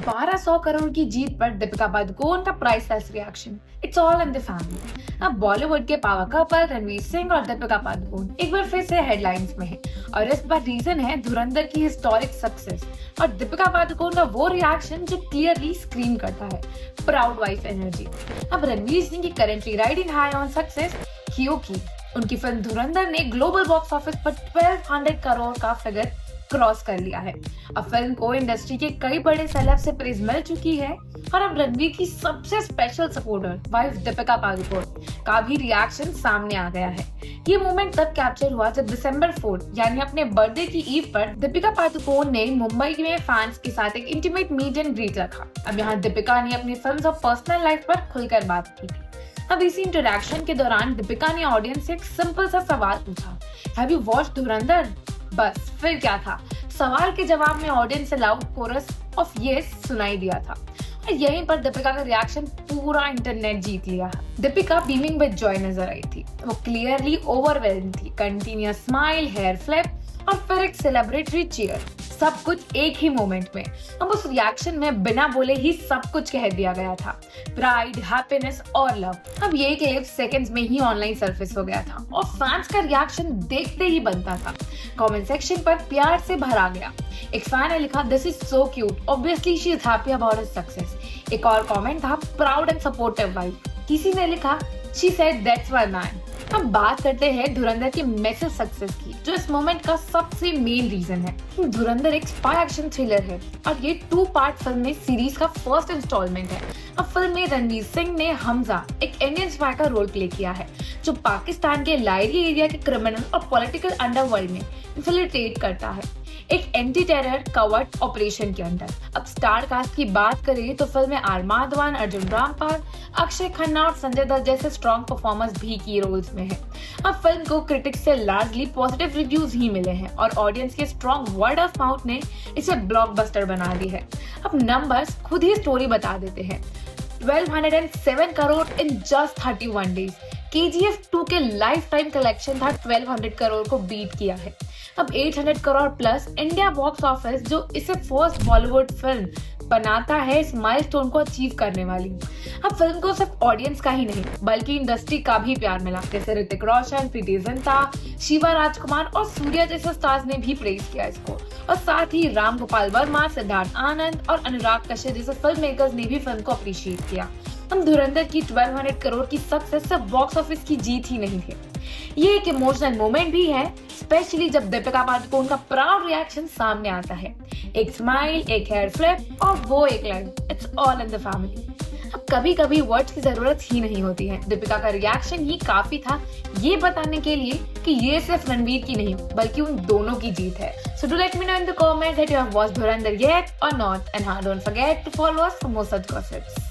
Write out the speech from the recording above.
1200 करोड़ की जीत पर दीपिका पादुकोण का priceless reaction. It's all in the family. अब बॉलीवुड के पावर कपल रणवीर सिंह और दीपिका पादुकोण एक बार फिर से हेडलाइंस में है और इस बार रीजन है धुरंधर की हिस्टोरिक सक्सेस और दीपिका पादुकोण का वो रिएक्शन जो क्लियरली स्क्रीम करता है प्राउड वाइफ एनर्जी। अब रणवीर सिंह की currently riding high on success क्योंकि उनकी फिल्म धुरंधर ने ग्लोबल बॉक्स ऑफिस पर 1200 करोड़ का फिगर क्रॉस कर लिया है। अब फिल्म को इंडस्ट्री के कई बड़े सेलेब से प्रेज मिल चुकी है और अब रणवीर की सबसे special supporter wife Deepika Padukone का भी रिएक्शन सामने आ गया है। ये मोमेंट तब कैप्चर हुआ जब दिसंबर 4 यानी अपने बर्थडे की ईव पर दीपिका पादुकोण ने मुंबई में फैंस के साथ एक इंटीमेट मीट एंड ग्रीट रखा। अब यहाँ दीपिका ने अपनी फिल्म और पर्सनल लाइफ पर खुलकर बात की थी। अब इसी इंटरेक्शन के दौरान दीपिका ने ऑडियंस से एक सिंपल सा सवाल पूछा, हैव यू वॉच्ड धुरंधर? बस फिर क्या था, सवाल के जवाब में ऑडियंस से लाउड कोरस ऑफ यस सुनाई दिया था और यहीं पर दीपिका का रिएक्शन पूरा इंटरनेट जीत लिया। दीपिका बीमिंग विद जॉय नजर आई थी, वो क्लियरली ओवरवेल्म्ड थी। कंटिन्यूअस स्माइल, हेयर फ्लिप और फिर एक सेलिब्रेटरी चीयर, सब कुछ एक ही मोमेंट में। अब उस रिएक्शन में बिना बोले ही सब कुछ कह दिया गया था, प्राइड, हैप्पीनेस और लव। अब ये क्लिप सेकंड्स में ही ऑनलाइन सरफेस हो गया था और फैंस का रिएक्शन देखते ही बनता था। कमेंट सेक्शन पर प्यार से भरा गया। एक फैन ने लिखा, this is so cute, obviously she is happy about his success. एक और कमेंट था, प्राउड एंड सपोर्टिव वाइफ। किसी ने लिखा, she said that's my man. अब बात करते हैं धुरंधर की मैसिव सक्सेस की, जो इस मोमेंट का सबसे मेन रीजन है। धुरंधर एक स्पाई एक्शन थ्रिलर है और ये 2 पार्ट फिल्म में सीरीज का फर्स्ट इंस्टॉलमेंट है। अब फिल्म में रणवीर सिंह ने हमजा, एक इंडियन स्पाई का रोल प्ले किया है जो पाकिस्तान के लायरी एरिया के क्रिमिनल और पॉलिटिकल अंडरवर्ल्ड में इन्फिल्ट्रेट करता है एक एंटी टेरर कवर्ट ऑपरेशन के अंदर। अब स्टार कास्ट की बात करें तो फिल्म में आर माधवन, अर्जुन रामपाल, अक्षय खन्ना और संजय दत्त जैसे स्ट्रॉन्ग परफॉर्मर्स भी की रोल्स में हैं। अब फिल्म को क्रिटिक्स से लार्जली पॉजिटिव रिव्यूज ही मिले हैं और ऑडियंस के स्ट्रॉन्ग वर्ड ऑफ माउथ ने इसे ब्लॉकबस्टर बना दी है। अब नंबर्स खुद ही स्टोरी बता देते हैं। 1207 crore in just 31 days. KGF 2 के लाइफ टाइम कलेक्शन था 1200 करोड़ को बीट किया है। अब 800 crore plus India box office जो इसे फर्स्ट बॉलीवुड फिल्म बनाता है इस माइलस्टोन को अचीव करने वाली। अब फिल्म को सिर्फ ऑडियंस का ही नहीं बल्कि इंडस्ट्री का भी प्यार मिला, जैसे ऋतिक रोशन, प्रीति जिंटा, शिवा राजकुमार और सूर्या जैसे स्टार्स ने भी प्रेज किया इसको और साथ ही राम गोपाल वर्मा, सिद्धार्थ आनंद और अनुराग कश्यप जैसे फिल्म मेकर्स ने भी फिल्म को अप्रिशिएट किया। हम धुरंधर की 1200 करोड़ की सक्सेस सिर्फ बॉक्स ऑफिस की जीत ही नहीं थी, ये एक इमोशनल मोमेंट भी है, स्पेशली जब दीपिका पादुकोण का प्राउड रिएक्शन सामने आता है। एक स्माइल, एक हेयर फ्लिप और वो एक line, it's all in the family. अब कभी कभी वर्ड्स की जरूरत ही नहीं होती है। दीपिका का रिएक्शन ही काफी था ये बताने के लिए कि ये सिर्फ रणवीर की नहीं बल्कि उन दोनों की जीत है। So do let me know in the comments that you have watched Dhurandhar yet or not, and don't forget to follow us for more such gossips.